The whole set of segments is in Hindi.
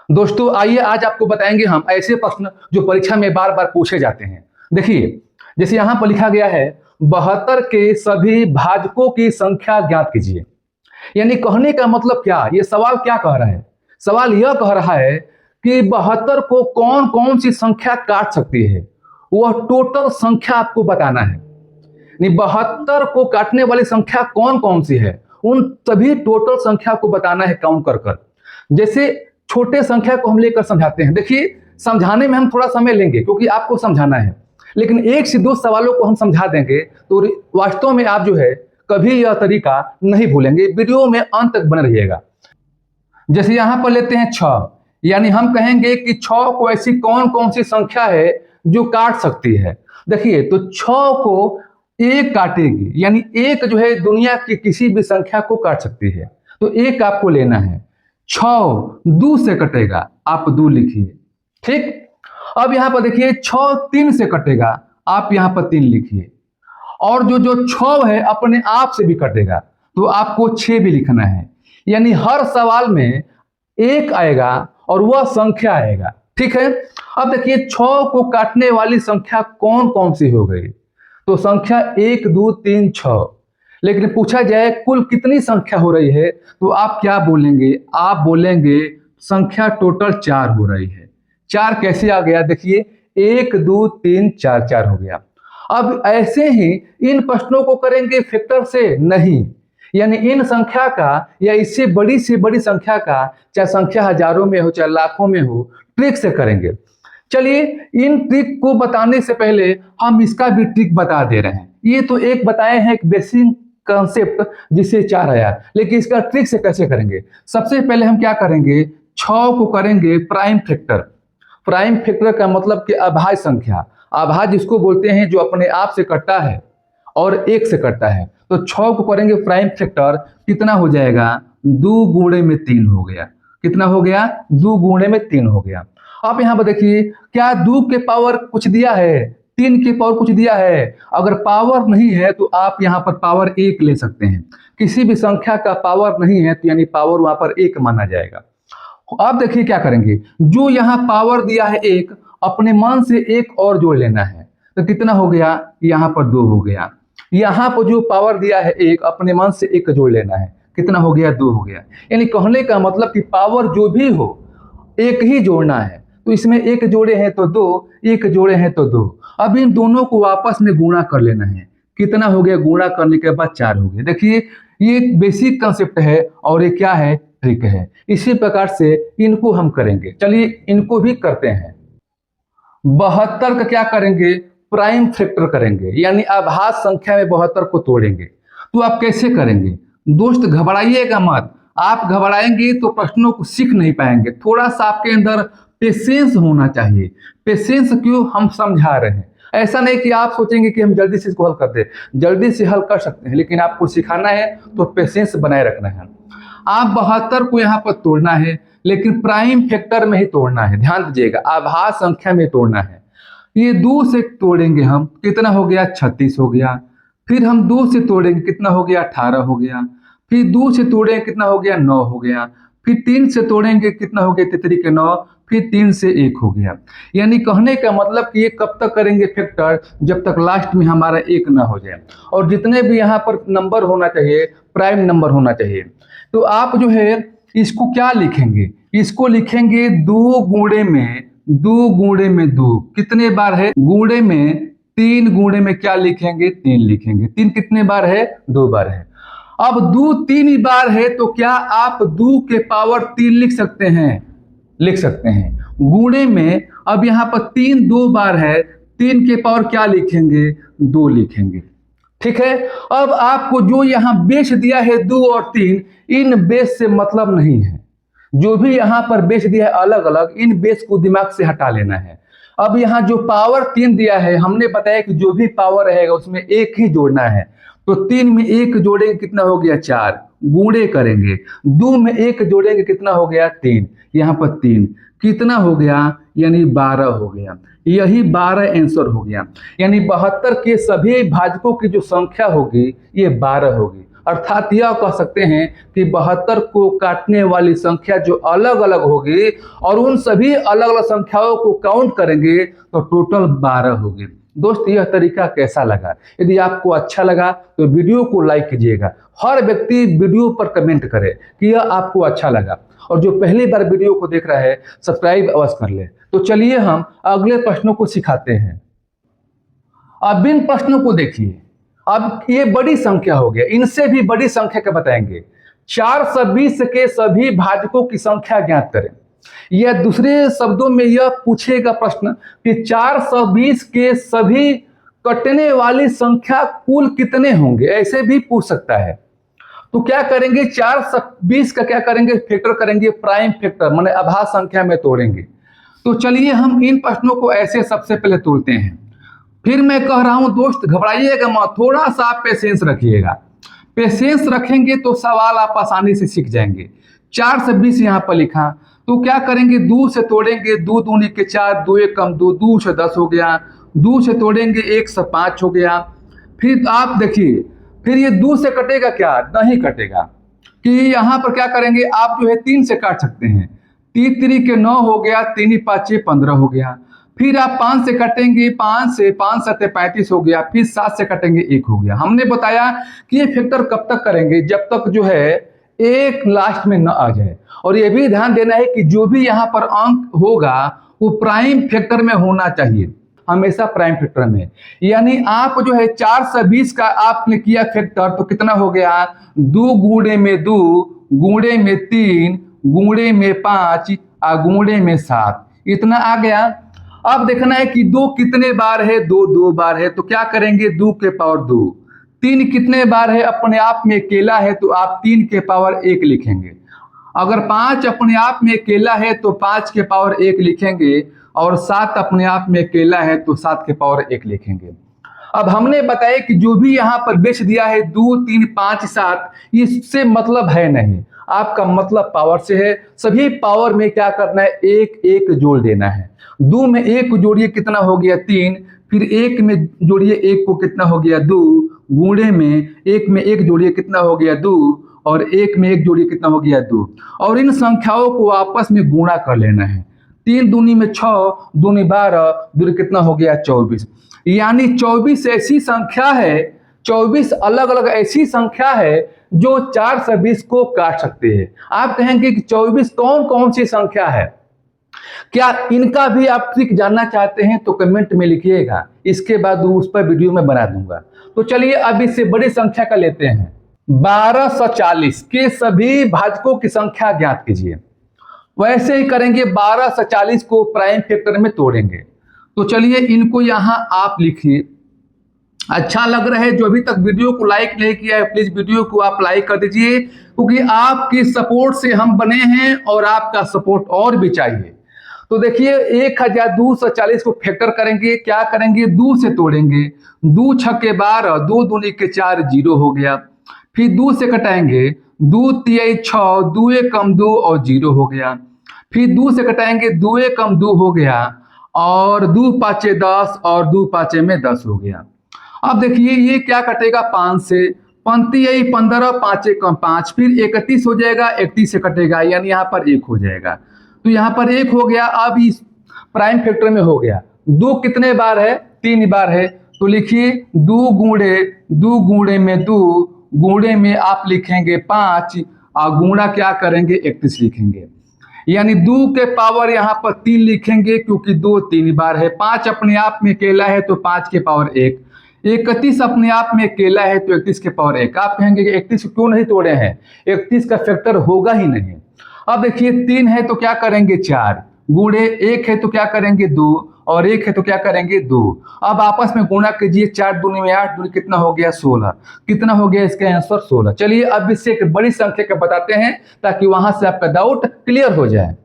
दोस्तों आइए आज आपको बताएंगे हम ऐसे प्रश्न जो परीक्षा में बार बार पूछे जाते हैं। देखिए, जैसे यहाँ पर लिखा गया है 72 के सभी भाजकों की संख्या ज्ञात कीजिए। यानी कहने का मतलब क्या, ये सवाल क्या कह रहा है? सवाल यह कह रहा है कि 72 को कौन कौन सी संख्या काट सकती है, वह टोटल संख्या आपको बताना है। यानी 72 को काटने वाली संख्या कौन कौन सी है, उन सभी टोटल संख्या को बताना है काउंट कर कर। जैसे छोटे संख्या को हम लेकर समझाते हैं। देखिए, समझाने में हम थोड़ा समय लेंगे क्योंकि आपको समझाना है, लेकिन एक से दो सवालों को हम समझा देंगे तो वास्तव में आप जो है कभी यह तरीका नहीं भूलेंगे। वीडियो में अंत तक बने रहिएगा। जैसे यहां पर लेते हैं 6, यानी हम कहेंगे कि 6 को ऐसी कौन कौन सी संख्या है जो काट सकती है। देखिए, तो 6 को एक काटेगी, यानी एक जो है दुनिया की किसी भी संख्या को काट सकती है, तो एक आपको लेना है। 6 2 से कटेगा, आप 2 लिखिए। ठीक, अब यहां पर देखिए 6 3 से कटेगा, आप यहां पर 3 लिखिए। और जो 6 है अपने आप से भी कटेगा, तो आपको 6 भी लिखना है। यानी हर सवाल में एक आएगा और वह संख्या आएगा। ठीक है, अब देखिए 6 को काटने वाली संख्या कौन कौन सी हो गई, तो संख्या 1 2 3 6। लेकिन पूछा जाए कुल कितनी संख्या हो रही है, तो आप क्या बोलेंगे? आप बोलेंगे संख्या टोटल 4 हो रही है। 4 कैसे आ गया? देखिए 1 2 3 4 4 हो गया। अब ऐसे ही इन प्रश्नों को करेंगे फैक्टर से नहीं, यानी इन संख्या का या इससे बड़ी से बड़ी संख्या का, चाहे संख्या हजारों में हो चाहे लाखों में हो, ट्रिक से करेंगे। चलिए, इन ट्रिक को बताने से पहले हम इसका भी ट्रिक बता दे रहे हैं। ये तो एक बताए हैं, एक बेसिक कॉन्सेप्ट जिससे 4 आया, लेकिन इसका ट्रिक से कैसे करेंगे? सबसे पहले हम क्या करेंगे, 6 को करेंगे प्राइम फैक्टर। प्राइम फैक्टर का मतलब कि अभाज्य संख्या। अभाज्य जिसको बोलते हैं जो अपने आप से कटता है और 1 से कटता है। तो 6 को करेंगे प्राइम फैक्टर, कितना हो जाएगा? 2 गुणे में 3 हो गया। कितना हो गया? 2 गुणे में 3 हो गया। अब यहां पर देखिए, क्या 2 के पावर कुछ दिया है? 3 के पावर कुछ दिया है? अगर पावर नहीं है तो आप यहां पर पावर 1 ले सकते हैं। किसी भी संख्या का पावर नहीं है तो यानी पावर वहां पर 1 माना जाएगा। अब देखिए क्या करेंगे, जो यहां पावर दिया है 1, अपने मन से 1 और जोड़ लेना है। तो कितना हो गया? यहां पर 2 हो गया। यहां पर जो पावर दिया है 1, अपने मन से 1 जोड़ लेना है। कितना हो गया? 2 हो गया। यानी कहने का मतलब कि पावर जो भी हो 1 ही जोड़ना है। तो इसमें 1 जोड़े हैं तो 2, 1 जोड़े हैं तो 2। अब इन दोनों को आपस में गुणा कर लेना है। कितना हो गया? गुणा करने के बाद 4 हो गया। देखिए, ये बेसिक कंसेप्ट है और ये क्या है? ट्रिक है। इसी प्रकार से इनको हम करेंगे। चलिए इनको भी करते हैं। 72 का क्या करेंगे? प्राइम फैक्टर करेंगे, यानी अभाज्य संख्या में 72 को तोड़ेंगे। तो आप कैसे करेंगे? दोस्त घबराइएगा मत। आप घबराएंगे तो प्रश्नों को सीख नहीं पाएंगे। थोड़ा सा आपके अंदर पेशेंस होना चाहिए। पेशेंस क्यों? हम समझा रहे हैं। ऐसा नहीं कि आप सोचेंगे कि हम जल्दी से इसको हल कर दे। जल्दी से हल कर सकते हैं, लेकिन आपको सिखाना है तो पेशेंस बनाए रखना है। आप 72 को यहाँ पर तोड़ना है, लेकिन प्राइम फैक्टर में ही तोड़ना है। ध्यान दीजिएगा, अभाज्य संख्या में तोड़ना है। ये 2 से तोड़ेंगे हम, कितना हो गया? 36 हो गया। फिर हम 2 से तोड़ेंगे, कितना हो गया? 18 हो गया। फिर 2 से तोड़ेंगे, कितना हो गया? 9 हो गया। फिर 3 से तोड़ेंगे, कितना हो गया? 3 के 9। फिर 3 से 1 हो गया। यानी कहने का मतलब कि ये कब तक करेंगे फैक्टर? जब तक लास्ट में हमारा 1 ना हो जाए। और जितने भी यहाँ पर नंबर होना चाहिए, प्राइम नंबर होना चाहिए। तो आप जो है इसको क्या लिखेंगे? इसको लिखेंगे 2 गुणे में 2 गुणे में 2। कितने बार है? गुणे में 3 गुणे में क्या लिखेंगे? 3 लिखेंगे। 3 कितने बार है? 2 बार है। अब 2 3 ही बार है तो क्या आप 2 के पावर 3 लिख सकते हैं? लिख सकते हैं। गुणे में अब यहां पर 3 2 बार है, 3 के पावर क्या लिखेंगे? 2 लिखेंगे। ठीक है, अब आपको जो यहां बेस दिया है 2 और 3, इन बेस से मतलब नहीं है। जो भी यहां पर बेस दिया है अलग अलग, इन बेस को दिमाग से हटा लेना है। अब यहां जो पावर 3 दिया है, हमने बताया कि जो भी पावर रहेगा उसमें 1 ही जोड़ना है। तो 3 में 1 जोड़ेंगे, कितना हो गया? 4। गुणे करेंगे, 2 में 1 जोड़ेंगे, कितना हो गया? 3। यहाँ पर 3 कितना हो गया? यानी 12 हो गया। यही 12 आंसर हो गया। यानी 72 के सभी भाजकों की जो संख्या होगी ये 12 होगी। अर्थात यह कह सकते हैं कि 72 को काटने वाली संख्या जो अलग अलग होगी और उन सभी अलग अलग संख्याओं को काउंट करेंगे तो टोटल 12 होगी। दोस्त, यह तरीका कैसा लगा? यदि आपको अच्छा लगा तो वीडियो को लाइक कीजिएगा। हर व्यक्ति वीडियो पर कमेंट करे कि यह आपको अच्छा लगा, और जो पहली बार वीडियो को देख रहा है सब्सक्राइब अवश्य कर ले। तो चलिए हम अगले प्रश्नों को सिखाते हैं। अब इन प्रश्नों को देखिए। अब ये बड़ी संख्या हो गया, इनसे भी बड़ी संख्या क्या बताएंगे। 420 के सभी भाजकों की संख्या ज्ञात करें। यह दूसरे शब्दों में यह पूछेगा प्रश्न कि 420 के सभी कटने वाली संख्या कुल कितने होंगे, ऐसे भी पूछ सकता है। तो क्या करेंगे, 420 का क्या करेंगे, फैक्टर करेंगे, प्राइम फैक्टर माने आभाज्य संख्या में तोड़ेंगे। तो चलिए हम इन प्रश्नों को ऐसे सबसे पहले तोड़ते हैं। फिर मैं कह रहा हूं दोस्त, घबराइएगा मत, थोड़ा सा आप पेशेंस रखिएगा। पेशेंस रखेंगे तो सवाल आप आसानी से सीख जाएंगे। 4 से 20 यहाँ पर लिखा, तो क्या करेंगे, 2 से तोड़ेंगे, 2 दूनी के 4, 2 एक कम 2, 2 से 10 हो गया, 2 से तोड़ेंगे 1 से 5 हो गया। फिर आप देखिए, फिर ये 2 से कटेगा क्या, नहीं कटेगा, कि यहाँ पर क्या करेंगे, आप जो है 3 से काट सकते हैं। 3 3 के 9 हो गया, 3 5 15 हो गया। फिर आप 5 से कटेंगे, 5 से 5 7 35 हो गया। फिर 7 से कटेंगे, 1 हो गया। हमने बताया कि ये फैक्टर कब तक करेंगे, जब तक जो है एक लास्ट में न आ जाए। और ये भी ध्यान देना है कि जो भी यहाँ पर अंक होगा वो प्राइम फैक्टर में होना चाहिए, हमेशा प्राइम फैक्टर में। यानी आप जो है 4 से 20 का आपने किया फैक्टर, तो कितना हो गया, 2 गुणे में 2 गुणे में 3 गुणे में 5 गुणे में 7, इतना आ गया। अब देखना है कि 2 कितने बार है, 2 2 बार है, तो क्या करेंगे, 2 के पावर 2। 3 कितने बार है, अपने आप में अकेला है, तो आप 3 के पावर 1 लिखेंगे। अगर 5 अपने आप में अकेला है तो 5 के पावर 1 लिखेंगे, और 7 अपने आप में अकेला है तो 7 के पावर 1 लिखेंगे। अब हमने बताया कि जो भी यहाँ पर बेच दिया है 2 3 5 7, इससे मतलब है नहीं, आपका मतलब पावर से है। सभी पावर में क्या करना है, 1 1 जोड़ देना है। 2 में 1 जोड़िए, कितना हो गया 3, फिर 1 में जोड़िए 1 को, कितना हो गया 2, गुणे में 1 में 1 जोड़िए, कितना हो गया 2, और 1 में 1 जोड़िए, कितना हो गया 2। और इन संख्याओं को आपस में गुणा कर लेना है। 3 दूनी में 6, दूनी 12, दूनी कितना हो गया 24। यानी 24 ऐसी संख्या है, 24 अलग अलग ऐसी संख्या है जो 4 से 20 को काट सकते हैं। आप कहेंगे कि 24 कौन कौन सी संख्या है, क्या इनका भी आप ट्रिक जानना चाहते हैं तो कमेंट में लिखिएगा, इसके बाद उस पर वीडियो में बना दूंगा। तो चलिए अब इससे बड़ी संख्या का लेते हैं। 1240 के सभी भाजकों की संख्या ज्ञात कीजिए। वैसे ही करेंगे, 1240 को प्राइम फैक्टर में तोड़ेंगे। तो चलिए इनको यहां आप लिखिए। अच्छा लग रहा है, जो अभी तक वीडियो को लाइक नहीं किया है प्लीज वीडियो को आप लाइक कर दीजिए, क्योंकि आपकी सपोर्ट से हम बने हैं और आपका सपोर्ट और भी चाहिए। तो देखिए 1240 को फैक्टर करेंगे, क्या करेंगे, 2 से तोड़ेंगे, 2 छक्के 12, 2 दूनी के 4, 0 हो गया। फिर 2 से कटाएंगे, 2 3 6, 2 एक कम 2 और 0 हो गया। फिर 2 से कटाएंगे, 2 एक कम 2 हो गया, और 2 5 10, और 2 5 में 10 हो गया। अब देखिए ये क्या कटेगा, 5 से, पंक्ति यही 15, 5 एक कम 5, फिर 31 हो जाएगा, 31 से कटेगा, यानी यहाँ पर 1 हो जाएगा। तो यहाँ पर 1 हो गया। अब इस प्राइम फैक्टर में हो गया। 2 कितने बार है, 3 बार है, तो लिखिए 2 गुणे में 2 गुणे में आप लिखेंगे 5, और गुणा क्या करेंगे, 31 लिखेंगे। यानी 2 के पावर यहाँ पर 3 लिखेंगे, क्योंकि 2 3 बार है। 5 अपने आप में अकेला है तो 5 के पावर 1। 31 अपने आप में अकेला है तो 31 के पावर 1। आप कहेंगे कि 31 क्यों नहीं तोड़े हैं, 31 का फैक्टर होगा ही नहीं। अब देखिए 3 है तो क्या करेंगे 4, गुणे 1 है तो क्या करेंगे 2, और 1 है तो क्या करेंगे 2। अब आपस में गुणा कीजिए, 4 दूनी में 8, दूनी कितना हो गया 16, कितना हो गया इसका आंसर 16। चलिए अब इससे एक बड़ी संख्या का बताते हैं ताकि वहां से आपका डाउट क्लियर हो जाए।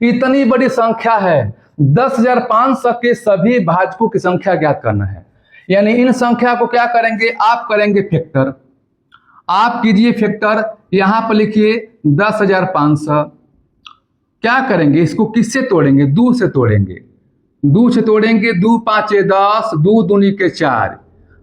इतनी बड़ी संख्या है, 10,500 के सभी भाजकों की संख्या ज्ञात करना है। यानी इन संख्या को क्या करेंगे, आप करेंगे फैक्टर। आप कीजिए फैक्टर, यहां पर लिखिए 10,500। क्या करेंगे, इसको किससे तोड़ेंगे, 2 से तोड़ेंगे। 2 से तोड़ेंगे, 2 5 10, 2 दूनी के 4,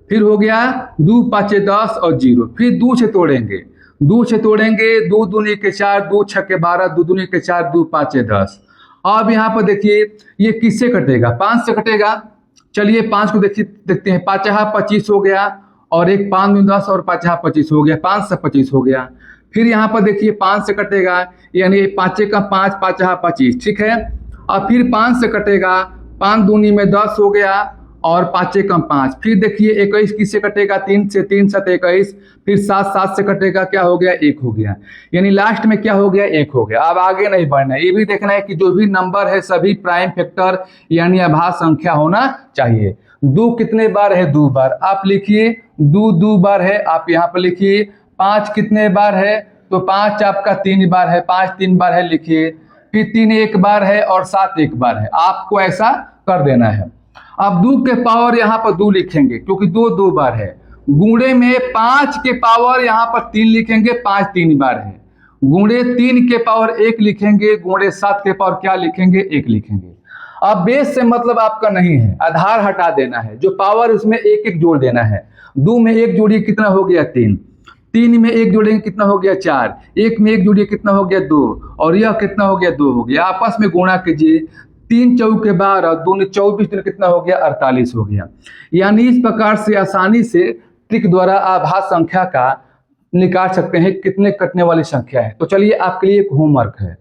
फिर हो गया 2 5 10 और 0, फिर 2 से तोड़ेंगे, 2 से तोड़ेंगे, 2 दूनी के 4, 2 छक्के 12, 2 दूनी के 4, 2 5 10। अब यहाँ पर देखिए ये किससे कटेगा, 5 से कटेगा। चलिए 5 को देखते हैं, 5 25 हो गया, और एक 5 दूनी 10 और 5 25 हो गया, 5 से 25 हो गया। फिर यहाँ पर देखिए 5 से कटेगा, यानी 5 का 5, 5 25, ठीक है। अब फिर 5 से कटेगा, 5 दूनी में 10 हो गया, और 5 कम 5। फिर देखिए 21 किससे कटेगा, 3 से, 3 7 21। फिर 7 7 से कटेगा, क्या हो गया, 1 हो गया, यानी लास्ट में क्या हो गया, 1 हो गया। अब आगे नहीं बढ़ना है, ये भी देखना है कि जो भी नंबर है सभी प्राइम फैक्टर यानी अभाज्य संख्या होना चाहिए। 2 कितने बार है, 2 बार। आप लिखिए 2 2 बार है, आप यहाँ पर लिखिए। 5 कितने बार है, तो 5 आपका 3 बार है, 5 3 बार है, लिखिए। फिर 3 1 बार है, और 7 1 बार है। आपको ऐसा कर देना है। अब 2 के पावर यहाँ पर 2 लिखेंगे, क्योंकि 2 2 बार है। गुणे में 5 के पावर यहाँ पर 3 लिखेंगे, 5 3 बार है। गुणे 3 के पावर 1 लिखेंगे, गुणे 7 के पावर क्या लिखेंगे, 1 लिखेंगे। अब बेस से मतलब आपका नहीं है, आधार हटा देना है, जो पावर उसमें 1 1 जोड़ देना है। 2 में 1 जोड़िए, कितना हो गया, 3। 3 में 1 जोड़ेंगे, कितना हो गया, 4। 1 में 1 जोड़िए, कितना हो गया, 2। और यह कितना हो गया, 2 हो गया। आपस में गुणा कीजिए, 3 चौके 12, 2 24, तो कितना हो गया, 48 हो गया। यानी इस प्रकार से आसानी से ट्रिक द्वारा आभाज्य संख्या का निकाल सकते हैं कितने कटने वाली संख्या है। तो चलिए आपके लिए एक होमवर्क है,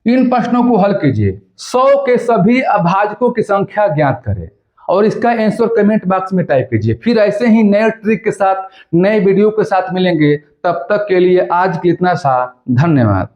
इन प्रश्नों को हल कीजिए। 100 के सभी अभाजकों की संख्या ज्ञात करें, और इसका आंसर कमेंट बॉक्स में टाइप कीजिए। फिर ऐसे ही नए ट्रिक के साथ, नए वीडियो के साथ मिलेंगे। तब तक के लिए आज की इतना सा, धन्यवाद।